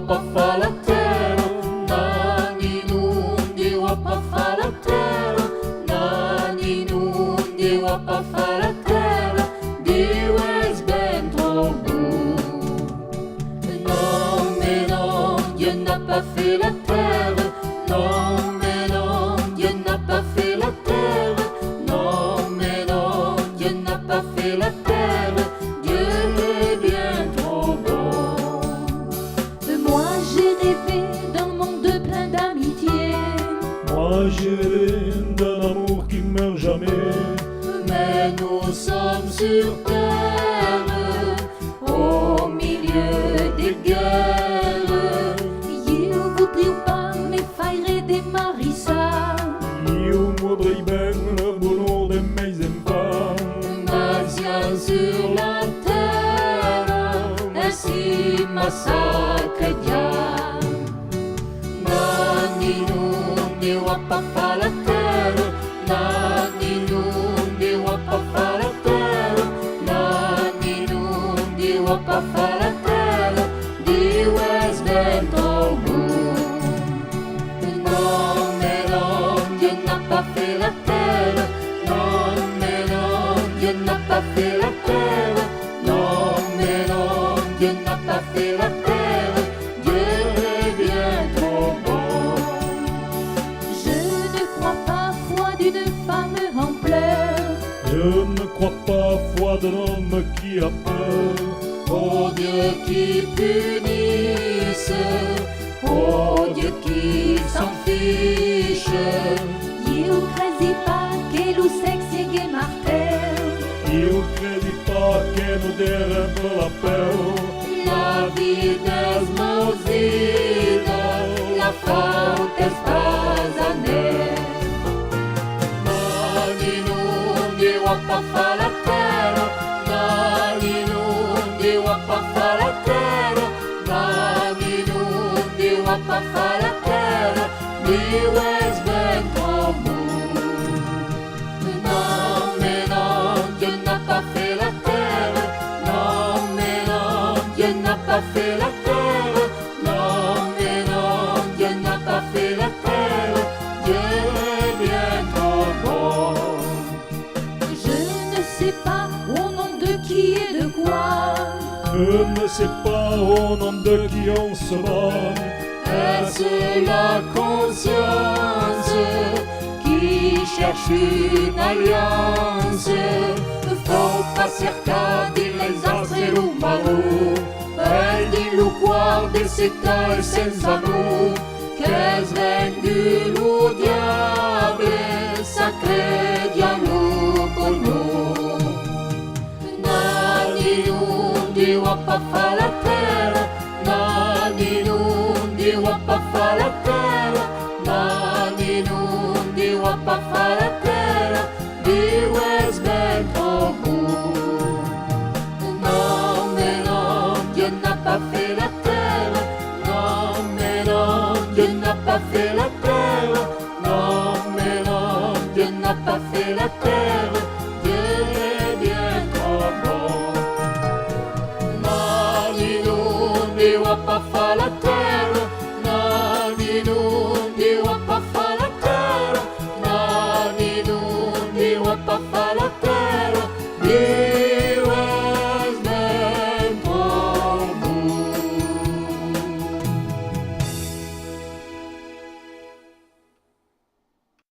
pas fa la terra, nani non Dio pas fa la terra, nani non Dio pas fa la terra, Dio è ben trop beau. Non mais non, Dieu n'a pas fait la terre, non mais non, Dieu n'a pas fait la terre, non mais non, Dieu n'a pas fait la terre, Dieu est bien trop bon. Moi j'ai rêvé d'un monde plein d'amitié, Moi j'ai rêvé d'un amour qui meurt jamais. Mais nous sommes sur terre, au milieu des guerres. il voudrait pas m'effailler des marissas. Io voudrais bien le bonheur de mes enfants. Nazian sur la terre, ainsi massacre diable. Nani non Dio pas fa la terre, nani non Dio pas fa la terre, nani non Dio pas fa la terre, Dio è ben trop beau. Non mais non, Dieu n'a pas fait la terre, non mais non, Dieu n'a pas fait la terre, non mais non, Dieu n'a pas fait la terre, Dieu est bien trop bon. Je ne crois pas foi d'une femme en pleurs. Je ne crois pas foi d'un homme qui a peur. Oh Dieu qui punisse, oh Dieu qui s'en fiche, Il craisit pas que lo sexe est martel. Io credi pas che non derrame la peur. la vita è smorzita, la faute è spasanè. Nani non Dio pas fa la terra, nani non Dio pas fa la terra, nani non Dio pas fa la terra, Dio è ben trop beau. Non mais non, Dieu n'a pas fait la terre, non mais non, Dieu n'a pas fait la terre, non mais non, Dieu n'a pas fait la terre, Dieu est bien trop bon. Je ne sais pas au nom de qui et de quoi. Je ne sais pas au nom de qui on se bat. Est-ce la conscience qui cherche une alliance? Faut pas cercar di les astres lo marou, e di lo guarde se tal senza amour, che svendi lo diable, sacré dialogo con noi. Nani non Dio pas fa la terra, nani non Dio pas fa la terra, nani non Dio pas fa la terra, Dio è ben trop beau. Non mais non, Dieu n'a pas fait la terre, non mais non, Dieu n'a pas fait la terre, non mais non, Dieu n'a pas fait la terre, Dieu est bien trop bon. Nani non Dio pas fa la terra, nani non Dio pas fa la terra, nani non Dio pas fa la terra,